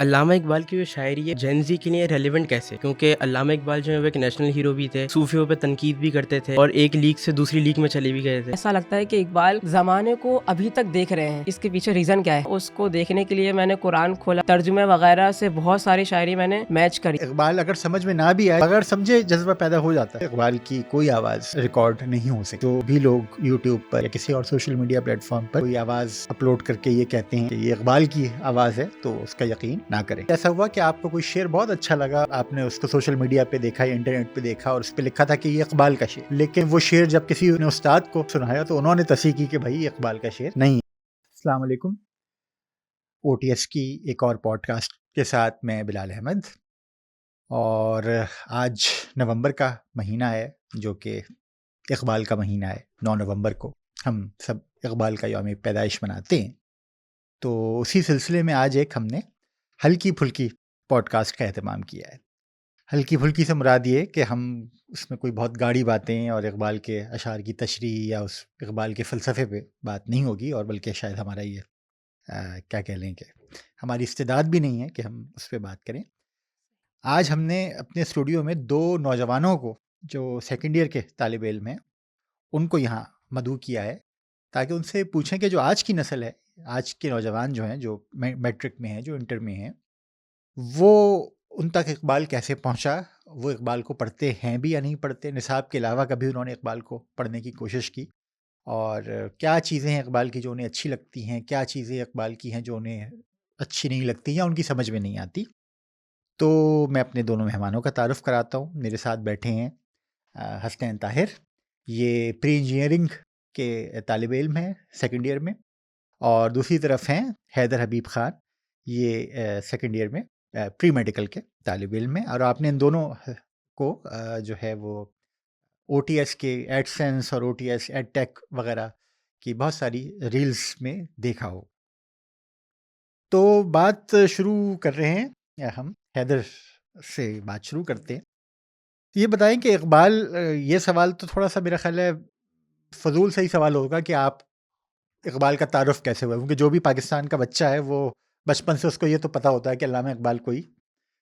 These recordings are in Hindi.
अल्लामा इकबाल की जो शायरी है जेन ज़ी के लिए रेलेवेंट कैसे? क्योंकि अल्लामा इकबाल जो है वो एक नेशनल हीरो भी थे, सूफियों पे तनकीद भी करते थे और एक लीग से दूसरी लीग में चले भी गए थे। ऐसा लगता है कि इकबाल ज़माने को अभी तक देख रहे हैं। इसके पीछे रीज़न क्या है? उसको देखने के लिए मैंने कुरान खोला, तर्जुमे वगैरह से बहुत सारी शायरी मैंने मैच करी। इकबाल अगर समझ में ना भी आए, अगर समझे जज्बा पैदा हो जाता है। इकबाल की कोई आवाज रिकॉर्ड नहीं हो सकती। जो भी लोग यूट्यूब पर या किसी और सोशल मीडिया प्लेटफॉर्म पर कोई आवाज अपलोड करके ये कहते हैं कि ये इकबाल की आवाज है, तो उसका यकीन ना करें। ऐसा हुआ कि आपको कोई शेर बहुत अच्छा लगा, आपने उसको सोशल मीडिया पे देखा या इंटरनेट पे देखा और उस पर लिखा था कि ये इकबाल का शेर, लेकिन वो शेर जब किसी ने उस्ताद को सुनाया तो उन्होंने तस्दीक की कि भाई ये इकबाल का शेर नहीं। अस्सलाम वालेकुम। OTS की एक और पॉडकास्ट के साथ मैं बिलाल अहमद, और आज नवंबर का महीना है जो कि इकबाल का महीना है। 9 नवंबर को हम सब इकबाल का यौम पैदाइश मनाते हैं। तो उसी सिलसिले में आज एक हमने हल्की फुल्की पॉडकास्ट का एहतमाम किया है। हल्की फुल्की से मुराद ये कि हम उसमें कोई बहुत गाढ़ी बातें और इकबाल के अशार की तशरीह या उस इकबाल के फ़लसफ़े पे बात नहीं होगी, और बल्कि शायद हमारा ये क्या कह लें कि हमारी इस्तेदाद भी नहीं है कि हम उस पर बात करें। आज हमने अपने स्टूडियो में 2 नौजवानों को जो सेकंड ईयर के तालिब इल्म हैं, उनको यहाँ मदऊ किया है ताकि उनसे पूछें कि जो आज की नस्ल है, आज के नौजवान जो हैं, जो मैट्रिक में हैं, जो इंटर में हैं, वो उन तक इकबाल कैसे पहुँचा, वो इकबाल को पढ़ते हैं भी या नहीं पढ़ते, निसाब के अलावा कभी उन्होंने इकबाल को पढ़ने की कोशिश की, और क्या चीज़ें हैं इकबाल की जो उन्हें अच्छी लगती हैं, क्या चीज़ें इकबाल की हैं जो उन्हें अच्छी नहीं लगती या उनकी समझ में नहीं आती। तो मैं अपने दोनों मेहमानों का तारुफ कराता हूँ। मेरे साथ बैठे हैं हसनैन ताहिर, ये प्री इंजीनियरिंग के तालिब इल्म हैं सेकंड ईयर में, और दूसरी तरफ हैं हैदर हबीब ख़ान, ये सेकंड ईयर में प्री मेडिकल के तालिब इल्म हैं। और आपने इन दोनों को जो है वो OTS के एडसेंस और OTS एडटेक वगैरह की बहुत सारी रील्स में देखा हो। तो बात शुरू कर रहे हैं, या हम हैदर से बात शुरू करते हैं। ये बताएं कि इकबाल, ये सवाल तो थोड़ा सा मेरा ख्याल है फजूल सही सवाल होगा कि आप इकबाल का तारुफ कैसे हुआ, क्योंकि जो भी पाकिस्तान का बच्चा है वो बचपन से उसको ये तो पता होता है कि अल्लामा इकबाल कोई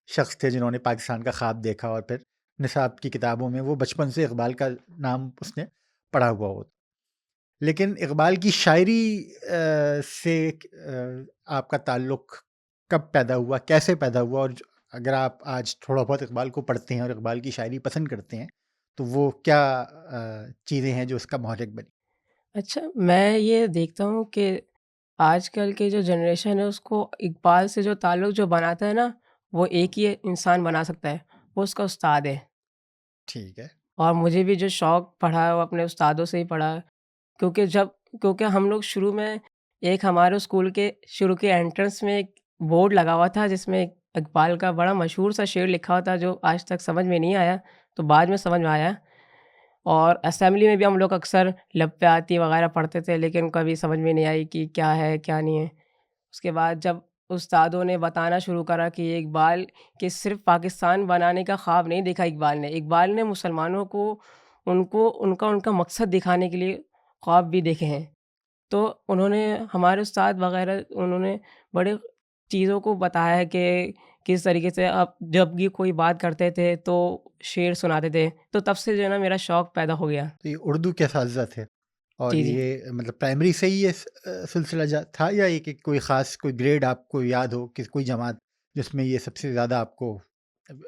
शख्स थे जिन्होंने पाकिस्तान का ख्वाब देखा, और फिर निसाब की किताबों में वो बचपन से इकबाल का नाम उसने पढ़ा हुआ हो। लेकिन इकबाल की शायरी से आपका ताल्लुक कब पैदा हुआ, कैसे पैदा हुआ, और अगर आप आज थोड़ा बहुत इकबाल को पढ़ते हैं और इकबाल की शायरी पसंद करते हैं, तो वो क्या चीज़ें हैं जो उसका महरिक बनी? अच्छा, मैं ये देखता हूँ कि आजकल के जो जनरेशन है उसको इकबाल से जो ताल्लुक़ जो बनाता है ना, वो एक ही इंसान बना सकता है, वो उसका उस्ताद है। ठीक है। और मुझे भी जो शौक़ पढ़ा है वो अपने उस्तादों से ही पढ़ा है। क्योंकि हम लोग शुरू में एक हमारे स्कूल के शुरू के एंट्रेंस में एक बोर्ड लगा हुआ था जिसमें इकबाल का बड़ा मशहूर सा शेर लिखा हुआ था जो आज तक समझ में नहीं आया, तो बाद में समझ में आया। और असेंबली में भी हम लोग अक्सर लब पे आती वगैरह पढ़ते थे, लेकिन कभी समझ में नहीं आई कि क्या है, क्या नहीं है। उसके बाद जब उस्तादों ने बताना शुरू करा कि ये इकबाल कि सिर्फ़ पाकिस्तान बनाने का ख़्वाब नहीं देखा इकबाल ने मुसलमानों को उनको उनका उनका मकसद दिखाने के लिए ख्वाब भी देखे हैं। तो उन्होंने हमारे उस्ताद वग़ैरह उन्होंने बड़े चीज़ों को बताया है कि किस तरीके से अब जब भी कोई बात करते थे तो शेर सुनाते थे। तो तब से जो है ना मेरा शौक़ पैदा हो गया। तो ये उर्दू के असातिज़ा थे, और जी, जी। ये मतलब प्राइमरी से ही ये सिलसिला था, या एक कोई ख़ास कोई ग्रेड आपको याद हो कि कोई जमात जिसमें ये सबसे ज़्यादा आपको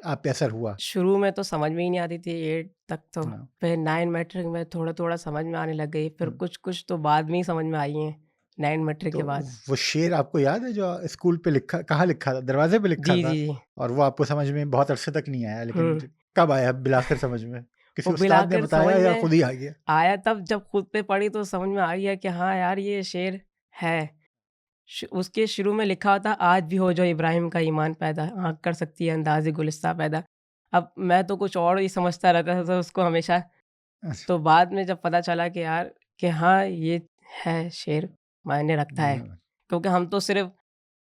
आप पे असर हुआ? शुरू में तो समझ में ही नहीं आती थी 8 तक तो, हाँ। फिर 9 मैट्रिक में थोड़ा-थोड़ा समझ में आने लग गई, फिर हुँ। कुछ-कुछ तो बाद में ही समझ में आई हैं, 9 मैट्रिक तो के बाद। वो शेर आपको याद है जो स्कूल पे लिखा, कहाँ लिखा था? दरवाज़े पे लिखा जी, था, जी, जी। और वो आपको समझ में बहुत अरसे तक नहीं आया, लेकिन हुँ। कब आया बिलाखिर समझ में? किसी वो उस्ताद ने बिलाकर समझ बताया या में खुद ही आ गया? आया तब जब खुद पे पढ़ी तो समझ में आ गया कि हाँ यार ये शेर है। उसके शुरू में लिखा हुआ था आज भी हो जो इब्राहिम का ईमान पैदा, आँख कर सकती है अंदाज़े गुलिस्ताँ पैदा। अब मैं तो कुछ और ही समझता रहता था उसको हमेशा। अच्छा। तो बाद में जब पता चला कि यार कि हाँ ये है शेर, मायने रखता है। हुँ। क्योंकि हम तो सिर्फ़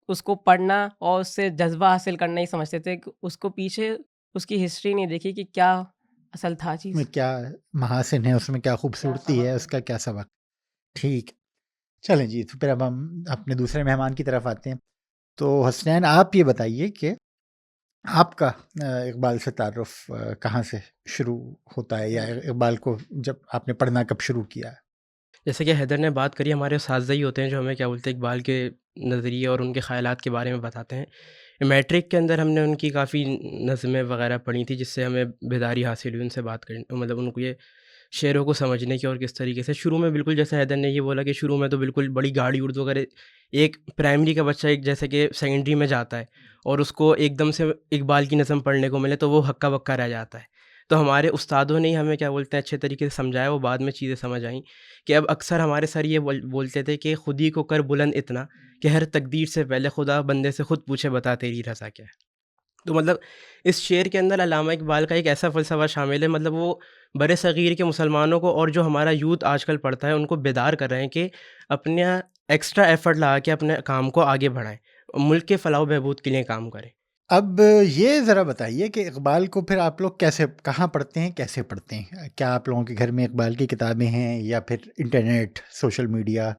उसको पढ़ना और उससे जज़्बा हासिल करना ही समझते थे कि उसको पीछे उसकी हिस्ट्री नहीं देखी कि क्या असल था में चीज़। क्या महासिन है, उसमें क्या क्या खूबसूरती है, सबक है। उसका क्या सबक? ठीक। चलें जी, तो फिर अब हम अपने दूसरे मेहमान की तरफ आते हैं। तो हसनैन, आप ये बताइए कि आपका इकबाल से तारुफ कहाँ से शुरू होता है, या इकबाल को जब आपने पढ़ना कब शुरू किया है? जैसे कि हैदर ने बात करी, हमारे उस्ताद ही होते हैं जो हमें क्या बोलते हैं इकबाल के नज़रिए और उनके ख़यालात के बारे में बताते हैं। मैट्रिक के अंदर हमने उनकी काफ़ी नज़में वग़ैरह पढ़ी थी, जिससे हमें बेदारी हासिल हुई उनसे बात करने, मतलब उनको ये शेरों को समझने की। और किस तरीके से शुरू में, बिल्कुल जैसे हैदर ने ये बोला कि शुरू में तो बिल्कुल बड़ी गाढ़ी उर्दू, अगर एक प्राइमरी का बच्चा एक जैसे कि सेकेंडरी में जाता है और उसको एकदम से इकबाल की नज़म पढ़ने को मिले तो वो हक्का बक्का रह जाता है। तो हमारे उस्तादों ने ही हमें क्या बोलते हैं अच्छे तरीके से समझाया, वो बाद में चीज़ें समझ आईं कि अब अक्सर हमारे सर ये बोलते थे कि खुद ही को कर बुलंद इतना कि हर तकदीर से पहले खुदा बंदे से खुद पूछे बता तेरी रज़ा क्या है। तो मतलब इस शेर के अंदर अल्लामा इकबाल का एक ऐसा फ़लसफ़ा शामिल है, मतलब वो बरे-सग़ीर के मुसलमानों को और जो हमारा यूथ आजकल पढ़ता है उनको बेदार कर रहे हैं कि अपना एक्स्ट्रा एफ़र्ट लगा के अपने काम को आगे बढ़ाएँ, मुल्क के फ़लाह व बहबूद के लिए काम करें। अब ये ज़रा बताइए कि इकबाल को फिर आप लोग कैसे, कहाँ पढ़ते हैं, कैसे पढ़ते हैं? क्या आप लोगों के घर में इकबाल की किताबें हैं, या फिर इंटरनेट, सोशल मीडिया,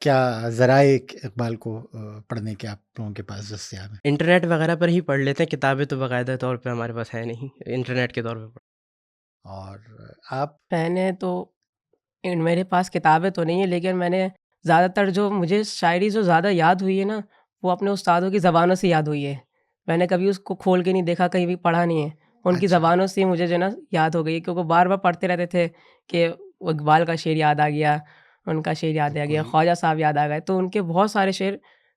क्या ज़राए इकबाल को पढ़ने के आप लोगों के पास दस्तयाब हैं? इंटरनेट वग़ैरह पर ही पढ़ लेते हैं, किताबें तो बाकायदा तौर पे हमारे पास है नहीं, इंटरनेट के तौर पे। और आप? मैंने तो मेरे पास किताबें तो नहीं है, लेकिन मैंने ज़्यादातर जो मुझे शायरी जो ज़्यादा याद हुई है ना, वो अपने उस्तादों की ज़बानों से याद हुई है। मैंने कभी उसको खोल के नहीं देखा, कहीं भी पढ़ा नहीं है। उनकी अच्छा। ज़बानों से ही मुझे जो है ना याद हो गई है, क्योंकि बार-बार पढ़ते रहते थे कि वो इकबाल का शेर याद आ गया, उनका शेर तो याद आ गया, कोई ख्वाजा साहब याद आ गए। तो उनके बहुत सारे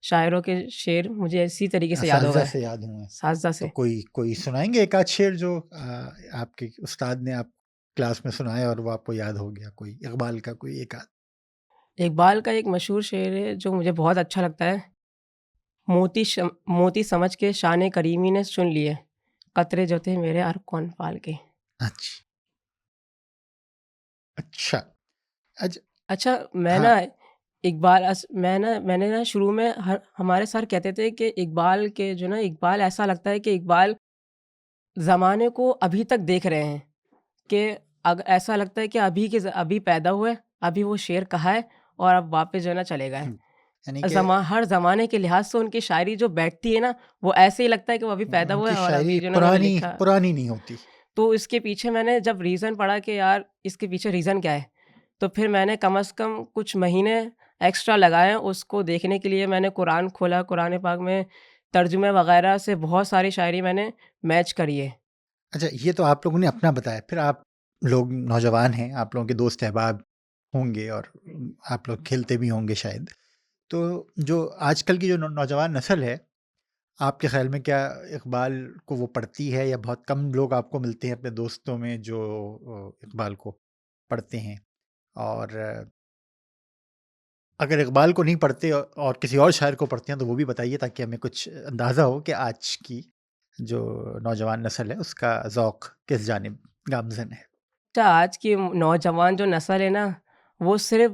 शायरों के शेर मुझे इसी तरीके से याद हो असातिज़ा गए, से याद हुए हैं। साज़ा तो से। कोई कोई सुनाएँगे एक आध शेर जो आपके उस्ताद ने आप क्लास में सुनाया और वो आपको याद हो गया, कोई इकबाल का कोई एक आध? इकबाल का एक मशहूर शेर है जो मुझे बहुत अच्छा लगता है। मोती समझ के शान करीमी ने चुन लिए, कतरे जो थे मेरे अर कौन पाल के। अच्छा। अच्छा। अच्छा। अच्छा, हाँ। मैंने ना शुरू में हमारे सर कहते थे कि इकबाल के जो ना इकबाल ऐसा लगता है कि इकबाल ज़माने को अभी तक देख रहे हैं, कि ऐसा लगता है कि अभी पैदा हुए, अभी वो शेर कहा है और अब वापस जो है ना चले गए। यानी कि हर ज़माने के लिहाज से उनकी शायरी जो बैठती है ना, वो ऐसे ही लगता है कि वो अभी पैदा हुआ उनकी है और शायरी अभी जो है ना उन्होंने पुरानी लिखा। पुरानी नहीं होती। तो इसके पीछे मैंने जब रीज़न पढ़ा कि यार इसके पीछे रीज़न क्या है, तो फिर मैंने कम से कम कुछ महीने एक्स्ट्रा लगाए उसको देखने के लिए। मैंने कुरान खोला, कुरान पाक में तर्जुमे वग़ैरह से बहुत सारी शायरी मैंने मैच करी है। अच्छा, ये तो आप लोगों ने अपना बताया, फिर आप लोग नौजवान हैं, आप लोगों के दोस्त अहबाब होंगे और आप लोग खेलते भी होंगे शायद। तो जो आजकल की जो नौजवान नस्ल है, आपके ख़्याल में क्या इकबाल को वो पढ़ती है, या बहुत कम लोग आपको मिलते हैं अपने दोस्तों में जो इकबाल को पढ़ते हैं? और अगर इकबाल को नहीं पढ़ते और किसी और शायर को पढ़ते हैं तो वो भी बताइए, ताकि हमें कुछ अंदाज़ा हो कि आज की जो नौजवान नस्ल है उसका ज़ौक़ किस जानिब गामज़न है। अच्छा, आज की नौजवान जो नस्ल है ना, वो सिर्फ़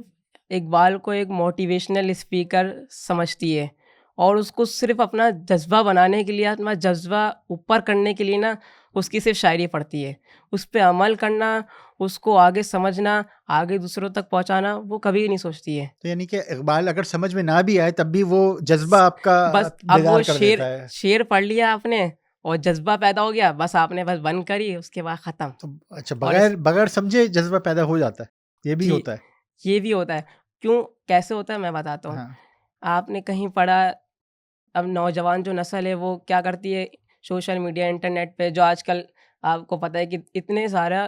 इकबाल को एक मोटिवेशनल स्पीकर समझती है और उसको सिर्फ़ अपना जज़्बा बनाने के लिए, अपना जज़्बा ऊपर करने के लिए ना, उसकी सिर्फ़ शायरी पढ़ती है। उस पे अमल करना, उसको आगे समझना, आगे दूसरों तक पहुँचाना, वो कभी नहीं सोचती है। तो यानी कि इकबाल अगर समझ में ना भी आए तब भी वो जज़्बा आपका बस अब वो बेदार कर देता है। शेर पढ़ लिया आपने और जज़्बा पैदा हो गया, बस आपने बस बंद करी, उसके बाद ख़त्म। तो अच्छा, और इस बगैर समझे जज़्बा पैदा हो जाता है, ये भी जी, होता है? ये भी होता है। क्यों, कैसे होता है मैं बताता हूँ। हाँ। आपने कहीं पढ़ा, अब नौजवान जो नस्ल है वो क्या करती है, सोशल मीडिया, इंटरनेट पे जो आजकल आपको पता है कि इतने सारा,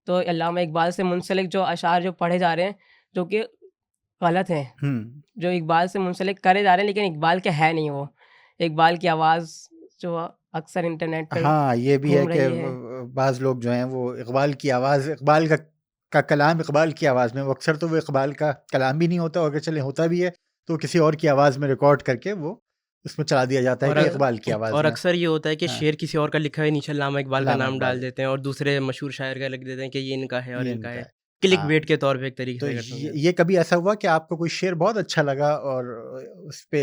तो अल्लामा इकबाल से मुंसलिक जो अशार जो पढ़े जा रहे हैं, जो कि गलत हैं। हुँ। जो इकबाल से मुंसलिक करे जा रहे हैं, लेकिन इकबाल के है नहीं वो। इकबाल की आवाज़ जो अक्सर इंटरनेट पे हाँ, ये भी है घूम कि रही है। बाज़ लोग जो हैं वो इकबाल की आवाज़, इकबाल का कलाम इकबाल की आवाज़ में, वो अक्सर तो वो इकबाल का कलाम भी नहीं होता, और अगर चले होता भी है तो किसी और की आवाज़ में रिकॉर्ड करके वो उसमें चला दिया जाता है और कि इकबाल की आवाज़ और में। अक्सर ये होता है कि हाँ, शेर किसी और का लिखा है, नीचे अल्लामा इकबाल का अल्लामा नाम डाल इकबाल, देते हैं और दूसरे मशहूर शायर का लिख देते हैं कि ये इनका है और ये इनका इनका है। है। क्लिक हाँ, बेट के तौर पे एक तरीके तो से अगर समझें। ये कभी ऐसा हुआ कि आपको कोई शेर बहुत अच्छा लगा और उस पे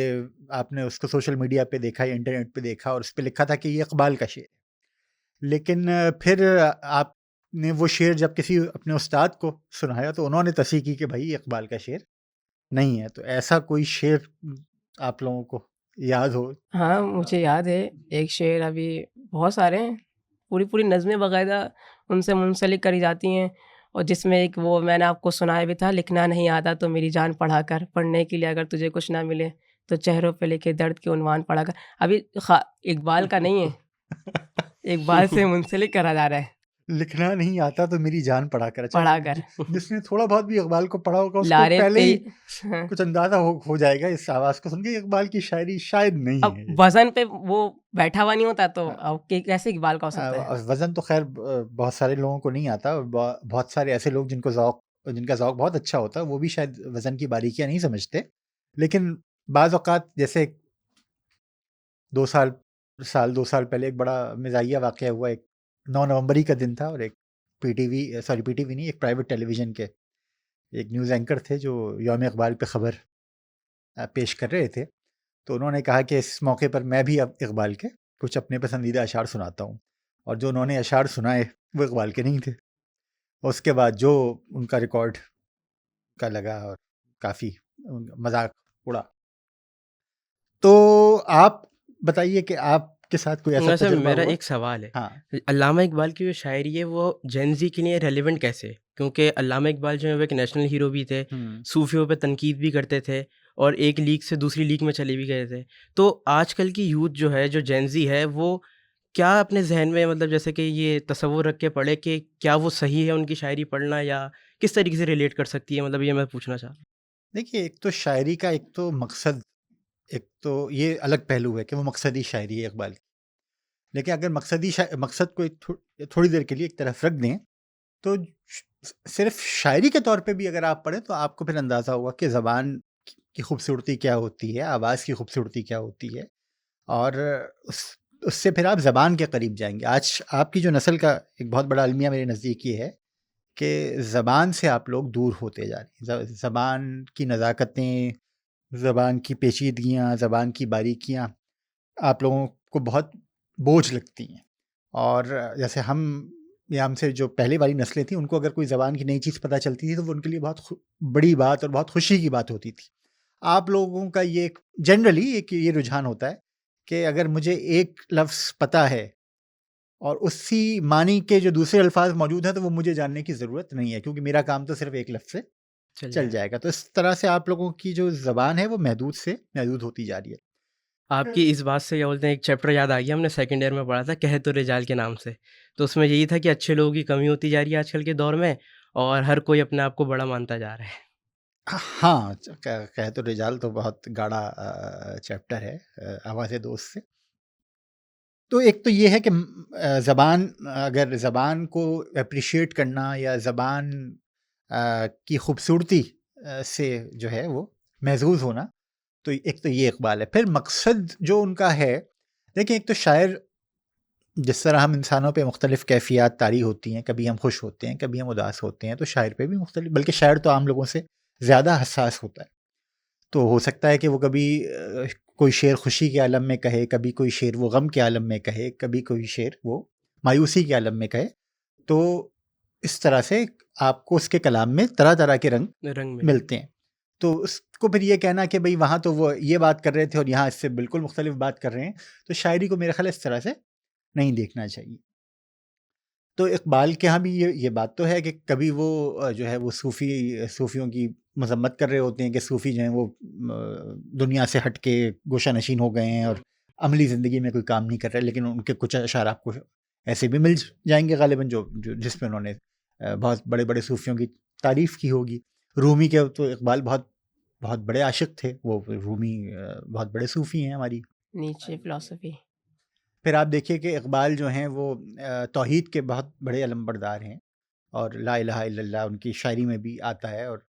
आपने उसको सोशल मीडिया पे देखा या इंटरनेट पे देखा और उस पे लिखा था कि ये इकबाल का शेर है। लेकिन फिर आपने वो शेर जब किसी अपने उस्ताद को सुनाया तो उन्होंने तस्दीक की कि भाई ये इकबाल का शेर नहीं है। तो ऐसा कोई शेर आप लोगों को याद हो? हाँ, मुझे याद है एक शेर, अभी बहुत सारे हैं, पूरी नज़्में वग़ैरह उनसे मुंसलिक करी जाती हैं, और जिसमें एक वो मैंने आपको सुनाया भी था, लिखना नहीं आता तो मेरी जान पढ़ा कर, पढ़ने के लिए अगर तुझे कुछ ना मिले तो चेहरों पे लिखे दर्द के उन्वान पढ़ा कर। अभी इकबाल का नहीं है, इकबाल से मुंसलिक करा जा रहा है, लिखना नहीं आता तो मेरी जान पढ़ा कर। अच्छा, पढ़ा कर। जिसने थोड़ा बहुत भी इकबाल को पढ़ा होगा उसको लारे पहले ही तेरी हाँ, कुछ अंदाजा हो जाएगा इस आवाज़ को सुन के, इकबाल की शायरी शायद नहीं अब है ये। वज़न पे वो बैठा हुआ नहीं होता तो हाँ, अब कैसे इकबाल का हो सकता है? वज़न तो ख़ैर बहुत सारे लोगों को नहीं आता, बहुत सारे ऐसे लोग जिनका ज़ौक़ बहुत अच्छा होता है, वो भी शायद वज़न की बारीकियाँ नहीं समझते। लेकिन बाज़ औक़ात जैसे 2 2 साल पहले एक बड़ा मज़ाहिया वाक़या हुआ। एक 9 नवंबरी का दिन था और एक पीटीवी नहीं, एक प्राइवेट टेलीविज़न के एक न्यूज़ एंकर थे जो यौम इक़बाल पे ख़बर पेश कर रहे थे। तो उन्होंने कहा कि इस मौके पर मैं भी अब इक़बाल के कुछ अपने पसंदीदा अशार सुनाता हूँ, और जो उन्होंने अशार सुनाए वो इक़बाल के नहीं थे। उसके बाद जो उनका रिकॉर्ड का लगा और काफ़ी मज़ाक उड़ा। तो आप बताइए कि आपके साथ कोई ऐसा वैसे तजुर्बा मेरा हुआ? एक सवाल है, हाँ। अल्लामा इकबाल की जो शायरी है वो जेन ज़ी के लिए रेलेवेंट कैसे है? क्योंकि अल्लामा इकबाल जो है वो एक नेशनल हीरो भी थे, हुँ। सूफ़ियों पे तनकीद भी करते थे और एक लीग से दूसरी लीग में चले भी गए थे। तो आजकल की यूथ जो है, जो जेन ज़ी है, वो क्या अपने ज़हन में मतलब जैसे कि ये तसव्वुर रख के पढ़े कि क्या वो सही है उनकी शायरी पढ़ना, या किस तरीके से रिलेट कर सकती है? मतलब ये मैं पूछना चाह रहा हूँ। देखिए, एक तो शायरी का एक तो मकसद, एक तो ये अलग पहलू है कि वो मकसदी शायरी है इक़बाल की। लेकिन अगर मकसद को एक थोड़ी देर के लिए एक तरफ रख दें, तो सिर्फ शायरी के तौर पे भी अगर आप पढ़ें तो आपको फिर अंदाज़ा होगा कि ज़बान की खूबसूरती क्या होती है, आवाज़ की खूबसूरती क्या होती है, और उस उससे फिर आप ज़बान के करीब जाएँगे। आज आपकी जो नस्ल का एक बहुत बड़ा अलमिया मेरे नज़दीक ये है कि ज़बान से आप लोग दूर होते जा रहे हैं। ज़बान की नज़ाकतें, ज़बान की पेचीदगियाँ, ज़बान की बारीकियाँ आप लोगों को बहुत बोझ लगती हैं। और जैसे हम या हमसे जो पहले वाली नस्लें थीं, उनको अगर कोई ज़बान की नई चीज़ पता चलती थी तो वो उनके लिए बहुत बड़ी बात और बहुत खुशी की बात होती थी। आप लोगों का ये एक जनरली एक ये रुझान होता है कि अगर मुझे एक लफ्ज़ पता है और उसी मानी के जो दूसरे अल्फ़ाज़ मौजूद हैं, तो वो मुझे जानने की ज़रूरत नहीं है, क्योंकि मेरा काम तो सिर्फ़ एक लफ्ज़ से चल चल जाएगा। जाएगा। तो इस तरह से आप लोगों की जो ज़बान है वो महदूद से महदूद होती जा रही है। आपकी इस बात से क्या बोलते हैं, एक चैप्टर याद आ गया, हमने सेकंड ईयर में पढ़ा था, कह तो रिजाल के नाम से। तो उसमें यही था कि अच्छे लोगों की कमी होती जा रही है आजकल के दौर में, और हर कोई अपने आप को बड़ा मानता जा रहा है। हाँ, कहे तो रिजाल तो बहुत गाढ़ा चैप्टर है आवाज़े दोस्त से। तो एक तो ये है कि ज़बान, अगर ज़बान को एप्रिशिएट करना या ज़बान की खूबसूरती से जो है वो महज़ूज़ होना, तो एक तो ये इक़बाल है। फिर मकसद जो उनका है, देखिए एक तो शायर, जिस तरह हम इंसानों पे मुख्तलिफ़ कैफ़ियत तारी होती हैं, कभी हम खुश होते हैं, कभी हम उदास होते हैं, तो शायर पे भी मुख्तलिफ़, बल्कि शायर तो आम लोगों से ज़्यादा हसास होता है। तो हो सकता है कि वो कभी कोई शेर खुशी के आलम में कहे, कभी कोई शेर वो गम के आलम में कहे, कभी कोई शेर वो मायूसी के आलम में कहे। तो इस तरह से आपको उसके कलाम में तरह-तरह के रंग रंग मिले। मिलते हैं। तो उसको फिर ये कहना कि भई वहाँ तो वो ये बात कर रहे थे और यहाँ इससे बिल्कुल मुख्तलिफ बात कर रहे हैं, तो शायरी को मेरा ख़्याल है इस तरह से नहीं देखना चाहिए। तो इक़बाल के यहाँ भी ये बात तो है कि कभी वो जो है वो सूफ़ियों की मज़म्मत कर रहे होते हैं कि सूफ़ी जो हैं वो दुनिया से हट के गोशानशीन हो गए हैं और अमली ज़िंदगी में कोई काम नहीं कर रहे, लेकिन उनके कुछ अशार आपको ऐसे भी मिल जाएँगे ग़ालिबन जो जिसमें उन्होंने बहुत बड़े-बड़े सूफ़ियों की तारीफ़ की होगी। रूमी के तो इक़बाल बहुत बहुत बड़े आशिक़ थे, वो रूमी बहुत बड़े सूफ़ी हैं हमारी। नीचे फ़िलॉसफ़ी। फिर आप देखिए कि इक़बाल जो हैं वो तौहीद के बहुत बड़े अलमबरदार हैं, और ला इलाहा इल्लल्लाह उनकी शायरी में भी आता है। और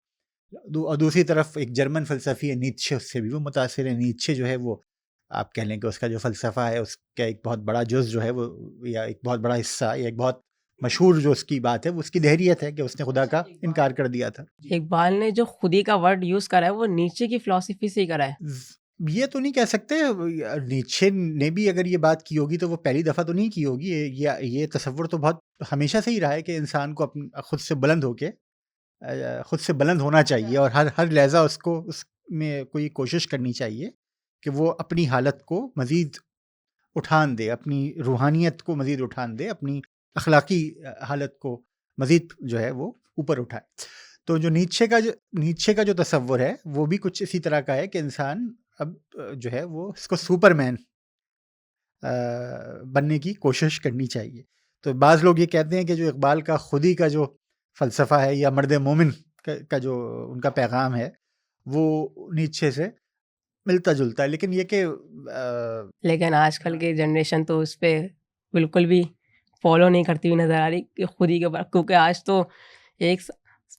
दूसरी तरफ एक जर्मन फ़लसफ़ी है नीत्शे, उससे भी वो मुतासिर है। नीत्शे जो है वो आप कह लें कि उसका जो फ़लसफ़ा है उसका एक बहुत बड़ा जुज़ जो है वो, या एक बहुत बड़ा हिस्सा, या एक बहुत मशहूर जो उसकी बात है वो उसकी देहरियत है कि उसने खुदा का इनकार कर दिया था। इकबाल ने जो खुदी का वर्ड यूज़ करा है वो नीचे की फ़िलॉसफ़ी से ही करा है। ये तो नहीं कह सकते, नीत्शे ने भी अगर ये बात की होगी तो वो पहली दफ़ा तो नहीं की होगी। ये तसव्वुर तो बहुत हमेशा से ही रहा है कि इंसान को खुद से बुलंद होके खुद से बुलंद होना चाहिए, और हर हर लहज़ा उसको उसमें कोई कोशिश करनी चाहिए कि वो अपनी हालत को मज़ीद उठान दे, अपनी रूहानियत को मज़ीद उठान दे, अपनी अखलाकी हालत को मज़ीद जो है वो ऊपर उठाए। तो जो नीचे का जो तसव्वुर है वो भी कुछ इसी तरह का है कि इंसान अब जो है वो इसको सुपरमैन बनने की कोशिश करनी चाहिए। तो बाज़ लोग ये कहते हैं कि जो इकबाल का खुदी का जो फ़लसफ़ा है या मर्द मोमिन का जो उनका पैगाम है वो नीचे से मिलता-जुलता है, लेकिन ये कि लेकिन आजकल की जनरेशन तो उस पे बिल्कुल भी फॉलो नहीं करती हुई नज़र आ रही कि खुद ही के ऊपर, क्योंकि आज तो एक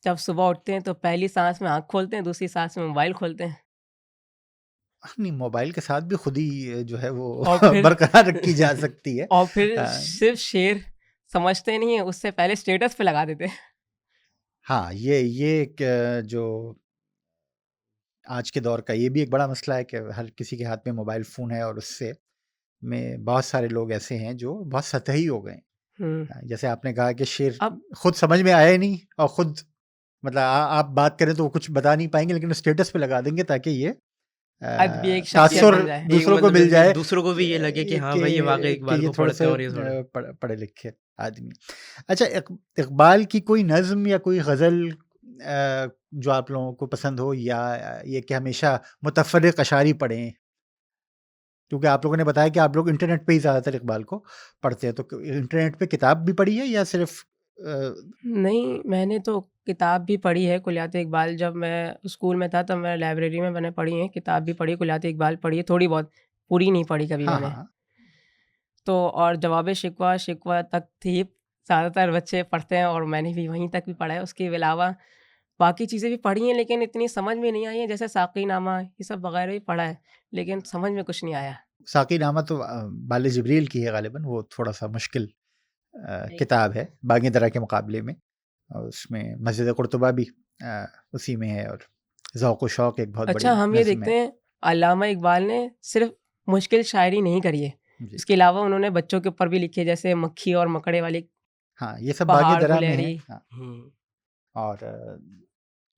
जब सुबह उठते हैं तो पहली सांस में आँख खोलते हैं, दूसरी सांस में मोबाइल खोलते हैं नहीं, मोबाइल के साथ भी खुद ही जो है वो और फिर बरकरार रखी जा सकती है। और फिर अ, सिर्फ शेर समझते नहीं है, उससे पहले स्टेटस पे लगा देते हैं। हाँ, ये एक जो आज के दौर का ये भी एक बड़ा मसला है कि हर किसी के हाथ में मोबाइल फ़ोन है और उससे में बहुत सारे लोग ऐसे हैं जो बहुत सतही हो गए हैं। जैसे आपने कहा कि शेर अब खुद समझ में आया ही नहीं और खुद मतलब आप बात करें तो वो कुछ बता नहीं पाएंगे, लेकिन स्टेटस पे लगा देंगे ताकि ये अब भी एक शख्सियत तासुर बन जाए। एक दूसरों को मतलब मिल जाए दूसरों को भी ये लगे कि हाँ भाई ये वाक़ई कि इकबाल ये को थोड़े पढ़ते से हैं और ये थोड़ा पढ़े लिखे आदमी। अच्छा, इकबाल की कोई नज़्म या कोई गज़ल जो आप लोगों को पसंद हो, या ये कि हमेशा मुतफ़र्रिक़ अशारी पढ़ें? क्योंकि आप लोगों ने बताया कि आप लोग इंटरनेट पे ही ज़्यादातर इकबाल को पढ़ते हैं, तो इंटरनेट पे किताब भी पढ़ी है या सिर्फ नहीं, मैंने तो किताब भी पढ़ी है कुलियात इकबाल। जब मैं स्कूल में था तब मैं लाइब्रेरी में मैंने पढ़ी है, किताब भी पढ़ी, कुलियात इकबाल पढ़ी है थोड़ी बहुत, पूरी नहीं पढ़ी कभी हाँ, मैंने। हाँ, तो और जवाब शिकवा तक थी, ज़्यादातर बच्चे पढ़ते हैं और मैंने भी वहीं तक भी पढ़ा है। उसके अलावा बाकी चीज़ें भी पढ़ी हैं, लेकिन इतनी समझ में नहीं आई हैं, जैसे साक़ीनामा ये सब वगैरह भी पढ़ा है, लेकिन समझ में कुछ नहीं आया। साक़ीनामा तो बाले जिब्रील की है ग़ालिबन, वो थोड़ा-सा मुश्किल किताब है बाकी तरह के मुकाबले में, और उसमें मस्जिद कुर्तुबा भी उसी में है, और ज़ौक़ व शौक़ एक बहुत अच्छा, बड़ी हम ये नज़्म देखते है। हैं अल्लामा इकबाल ने सिर्फ़ मुश्किल शायरी नहीं करी है, जी। इसके अलावा उन्होंने बच्चों के ऊपर भी लिखी है, जैसे मक्खी और मकड़े वाली, हाँ, ये सब बाग़े पहाड़ दरा में है। गुलहरी, हाँ, हुँ। और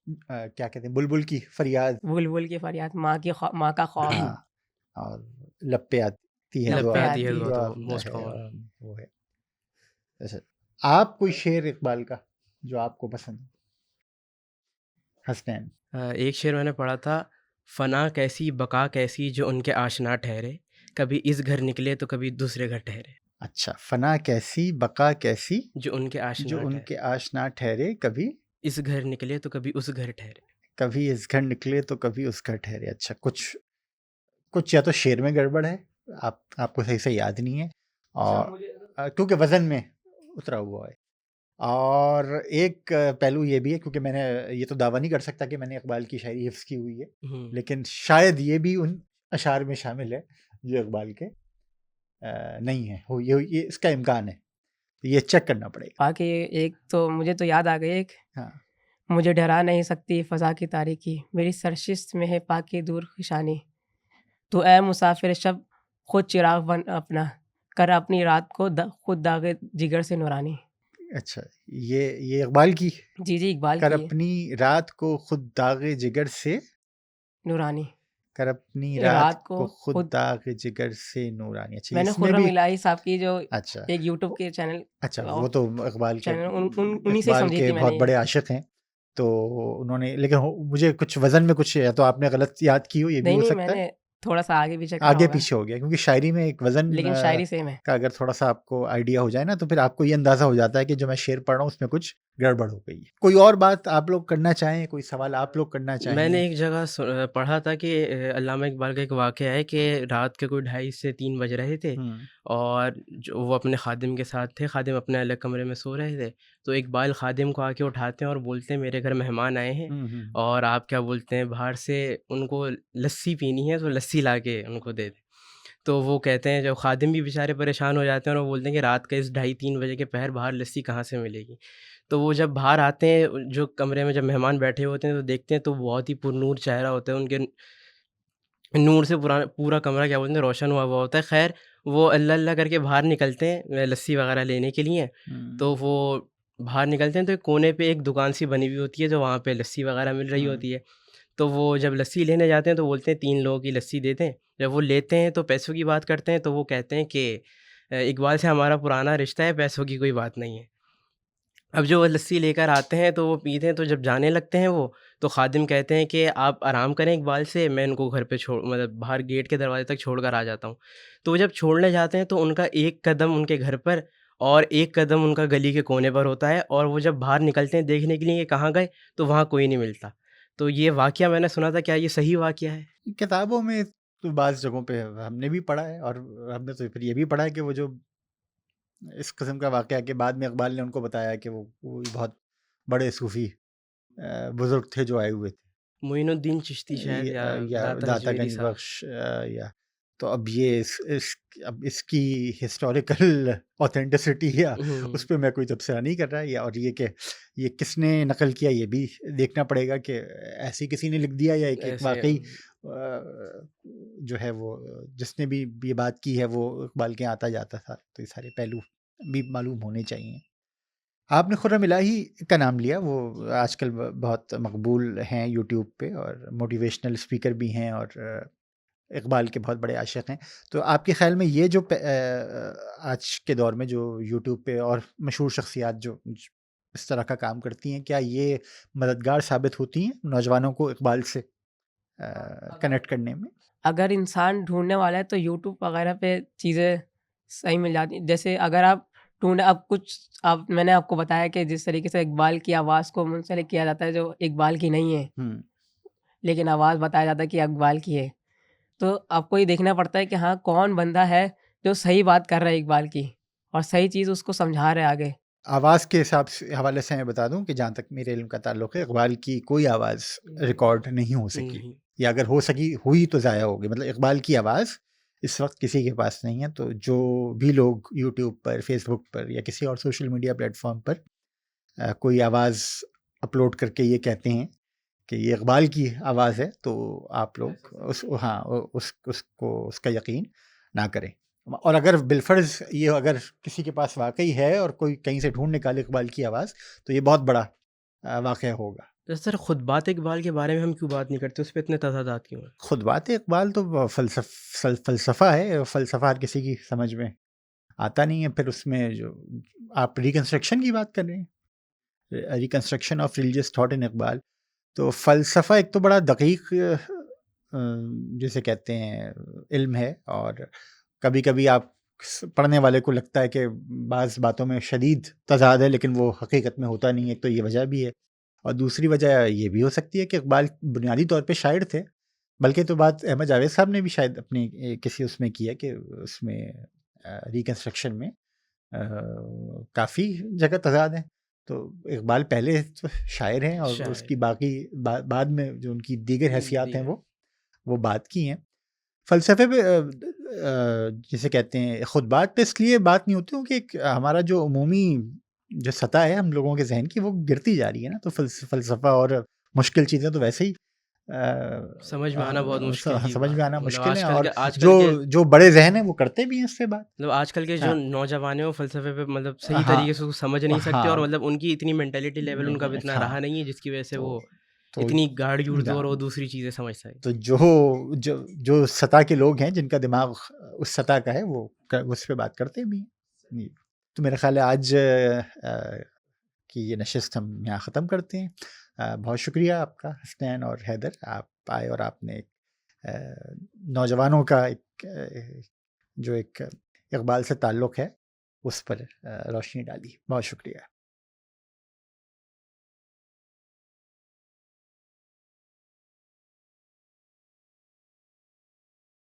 क्या कहते हैं, बुलबुल की फ़रियाद। बुलबुल की फरियाद, माँ का ख्वाब, हाँ, और लब पे आती है लब लब पे पे दुआ, आती है आती दुआ है। तो दुआ मोस्ट है, और कॉमन। वो है। अच्छा, आप कोई शेर इकबाल का जो आपको पसंद हो? हसनैन। एक शेर मैंने पढ़ा था, फ़ना कैसी बका कैसी जो उनके आशना ठहरे, कभी इस घर निकले तो कभी दूसरे घर ठहरे। अच्छा, फ़ना कैसी बका कैसी जो उनके जो आशना ठहरे, उनके आशना ठहरे, कभी इस घर निकले तो कभी उस घर ठहरे। कभी इस घर निकले तो कभी उस घर ठहरे। अच्छा, कुछ कुछ या तो शेर में गड़बड़ है, आपको सही से याद नहीं है, और क्योंकि वज़न में उतरा हुआ है, और एक पहलू ये भी है, क्योंकि मैंने ये तो दावा नहीं कर सकता कि मैंने इकबाल की शायरी हिफ्ज़ की हुई है, हुँ। लेकिन शायद ये भी उन अशार में शामिल है जो इकबाल के नहीं है, हो ये इसका इम्कान है, तो ये चेक करना पड़ेगा। बाकी एक तो मुझे तो याद आ गई एक, हाँ, मुझे डरा नहीं सकती फ़ज़ा की तारीकी, मेरी सरशिस्त में है पाकी दूर ख़िशानी, तो ऐ मुसाफ़िर शब खुद चिराग बन अपना, कर अपनी रात को खुद दागे जिगर से नूरानी। अच्छा, ये इकबाल की, जी, जी, इकबाल कर की है, अपनी रात को खुद दागे जिगर से, नूरानी। कर अपनी रात रात को को खुद खुद दागे जिगर से नूरानी। अच्छा, मैंने इसमें खुर्रम भी इलाही साहब की जो अच्छा, एक यूट्यूब के चैनल अच्छा, वो तो उन्हीं से समझी थी बहुत मैंने बड़े ये। आशिक हैं, तो उन्होंने, लेकिन मुझे कुछ वज़न में कुछ, या तो आपने गलत याद की हो, ये भी नहीं, हो नहीं, सकता है, मैंने थोड़ा-सा आगे पीछे करा आगे होगा, पीछे हो गया, क्योंकि शायरी में एक वज़न लेकिन शायरी सेम है। का अगर थोड़ा-सा आपको आइडिया हो जाए ना, तो फिर आपको ये अंदाज़ा हो जाता है कि जो मैं शेर पढ़ रहा हूँ उसमें कुछ गड़बड़ हो गई है। कोई और बात आप लोग करना चाहें, कोई सवाल आप लोग करना चाहें? मैंने एक जगह पढ़ा था कि अल्लामा इकबाल का एक वाक़या है कि रात के कोई 2:30 से 3 बज रहे थे, हुँ, और जो वो अपने खादिम के साथ थे, खादिम अपने अलग कमरे में सो रहे थे, तो इकबाल खादिम को आके उठाते हैं और बोलते हैं मेरे घर मेहमान आए हैं, हुँ, हुँ, और आप क्या बोलते हैं बाहर से उनको लस्सी पीनी है तो लस्सी ला के उनको दे दें। तो वो कहते हैं, जब खादिम भी बेचारे परेशान हो जाते हैं और वो बोलते हैं कि रात के इस 2:30-3 बजे के पहर बाहर लस्सी कहाँ से मिलेगी? तो वो जब बाहर आते हैं, जो कमरे में जब मेहमान बैठे होते हैं तो देखते हैं तो बहुत ही पुरनूर चेहरा होता है उनके, नूर से पूरा कमरा क्या बोलते हैं रोशन हुआ हुआ होता है। ख़ैर वो अल्लाह अल्लाह करके बाहर निकलते हैं लस्सी वग़ैरह लेने के लिए, हुँ, तो वो बाहर निकलते हैं तो एक कोने पे एक दुकान सी बनी हुई होती है, जो वहाँ पे लस्सी वग़ैरह मिल रही हुँ, होती है। तो वो जब लस्सी लेने जाते हैं तो बोलते हैं 3 लोगों की लस्सी दे दें, जब वो लेते हैं तो पैसों की बात करते हैं तो वो कहते हैं कि इकबाल से हमारा पुराना रिश्ता है, पैसों की कोई बात नहीं है। अब जो वो लस्सी लेकर आते हैं तो वो पीते हैं, तो जब जाने लगते हैं वो, तो खादिम कहते हैं कि आप आराम करें इकबाल से, मैं इनको घर पे छोड़ मतलब बाहर गेट के दरवाज़े तक छोड़ कर आ जाता हूँ। तो वो जब छोड़ने जाते हैं तो उनका एक कदम उनके घर पर और एक कदम उनका गली के कोने पर होता है, और वो जब बाहर निकलते हैं देखने के लिए कि कहाँ गए, तो वहाँ कोई नहीं मिलता। तो ये वाक़या मैंने सुना था, क्या ये सही वाक़या है? किताबों में तो बाज़ जगहों पे हमने भी पढ़ा है, और हमने तो फिर ये भी पढ़ा है कि वो जो इस किस्म का वाक़या कि बाद में इकबाल ने उनको बताया कि वो कोई बहुत बड़े सूफ़ी बुज़ुर्ग थे जो आए हुए थे। मोइनुद्दीन चिश्ती शायद, या या दाता दाता हजवेरी गंज साहब। बख्श, या तो अब ये अब इसकी हिस्टोरिकल ऑथेंटिसिटी या उस हुँ, पे मैं कोई तबसरा नहीं कर रहा, या और ये कि ये किसने नकल किया ये भी देखना पड़ेगा कि ऐसे ही किसी ने लिख दिया या एक ऐसे वाक़ई जो है वो जिसने भी ये बात की है वो इकबाल के यहाँ आता जाता था, तो ये सारे पहलू भी मालूम होने चाहिए। आपने खुर्रम इलाही का नाम लिया, वो आजकल बहुत मकबूल हैं यूट्यूब पे और मोटिवेशनल स्पीकर भी हैं, और इकबाल के बहुत बड़े आशिक हैं। तो आपके ख़्याल में ये जो आज के दौर में जो यूट्यूब पे और मशहूर शख्सियात जो इस तरह का काम करती हैं, क्या ये मददगार साबित होती हैं नौजवानों को इकबाल से कनेक्ट करने में? अगर इंसान ढूँढने वाला है तो यूट्यूब वगैरह पे चीज़ें सही मिल जाती हैं। जैसे अगर आप ढूँढ अब कुछ अब मैंने आपको बताया कि जिस तरीके से इकबाल की आवाज़ को मुंसलिक किया जाता है जो इकबाल की नहीं है, हुँ, लेकिन आवाज़ बताया जाता है कि इकबाल की है। तो आपको ये देखना पड़ता है कि हाँ, कौन बंदा है जो सही बात कर रहा है इकबाल की और सही चीज़ उसको समझा रहा है आगे। आवाज़ के हिसाब से हवाले से मैं बता दूँ कि जहाँ तक मेरे इल्म का ताल्लुक है, इकबाल की कोई आवाज़ रिकॉर्ड नहीं हो सकी, नहीं। या अगर हो सकी हुई तो ज़ाया होगी। मतलब इकबाल की आवाज़ इस वक़्त किसी के पास नहीं है, तो जो भी लोग यूट्यूब पर, फ़ेसबुक पर या किसी और सोशल मीडिया प्लेटफ़ॉर्म पर कोई आवाज़ अपलोड करके ये कहते हैं कि ये इकबाल की आवाज़ है, तो आप लोग हाँ, उसको उसका यकीन ना करें। और अगर बिलफ़र्ज़ ये अगर किसी के पास वाक़ई है और कोई कहीं से ढूँढ निकाले इकबाल की आवाज़, तो ये बहुत बड़ा वाक़या होगा। तो सर खुतबात इकबाल के बारे में हम क्यों बात नहीं करते? उस पे इतने तज़ादात क्यों हैं? खुतबात इकबाल तो फ़लसफ़ा है, फ़लसफ़ा हर किसी की समझ में आता नहीं है। फिर उसमें जो आप रिकंस्ट्रक्शन की बात कर रहे हैं, reconstruction of religious thought in Iqbal, तो फ़लसफ़ा एक तो बड़ा दक़ीक़ जिसे कहते हैं इल्म है, और कभी-कभी आप पढ़ने वाले को लगता है कि बाज़ बातों में शदीद तज़ाद है, लेकिन वो हकीकत में होता नहीं है। एक तो ये वजह भी है, और दूसरी वजह ये भी हो सकती है कि इकबाल बुनियादी तौर पे शायर थे, बल्कि तो बात अहमद जावेद साहब ने भी शायद अपनी किसी उसमें की है कि उसमें रिकंस्ट्रक्शन में काफ़ी जगह तज़ाद है। तो इकबाल पहले तो शायर हैं, और उसकी शायद। बाकी बाद में जो उनकी दीगर हैसियत हैं दीगर। वो बात की हैं। फ़लसफ़े पे जिसे कहते हैं खुतबात पे इसलिए बात नहीं होती क्योंकि एक हमारा जो अमूमी जो सतह है हम लोगों के ज़हन की वो गिरती जा रही है ना, तो फ़लसफ़ा और मुश्किल चीज़ें तो वैसे ही समझ में आना बहुत मुश्किल की समझ में बात आना है। मतलब मुश्किल है, और आजकल के जो बड़े ज़हन हैं वो करते भी हैं इससे बात। मतलब आजकल के जो हाँ, नौजवान हैं वो फ़लसफ़े पे मतलब सही हाँ, तरीके से उसको समझ नहीं सकते, और हाँ, मतलब उनकी इतनी मेंटालिटी लेवल उनका भी इतना रहा हाँ, नहीं है जिसकी वज़ह से तो वो तो इतनी गाढ़-यूड़ जा और वो दूसरी चीज़ें समझ सकें। तो जो जो सतह के लोग हैं जिनका दिमाग उस सतह का है वो उस पे बात करते भी हैं। जी। तो मेरा ख्याल है आज की ये नशिस्त हम यहाँ ख़त्म करते हैं। बहुत शुक्रिया आपका हसनैन और हैदर, आप आए और आपने नौजवानों का एक जो एक इकबाल से ताल्लुक़ है उस पर रोशनी डाली। बहुत शुक्रिया।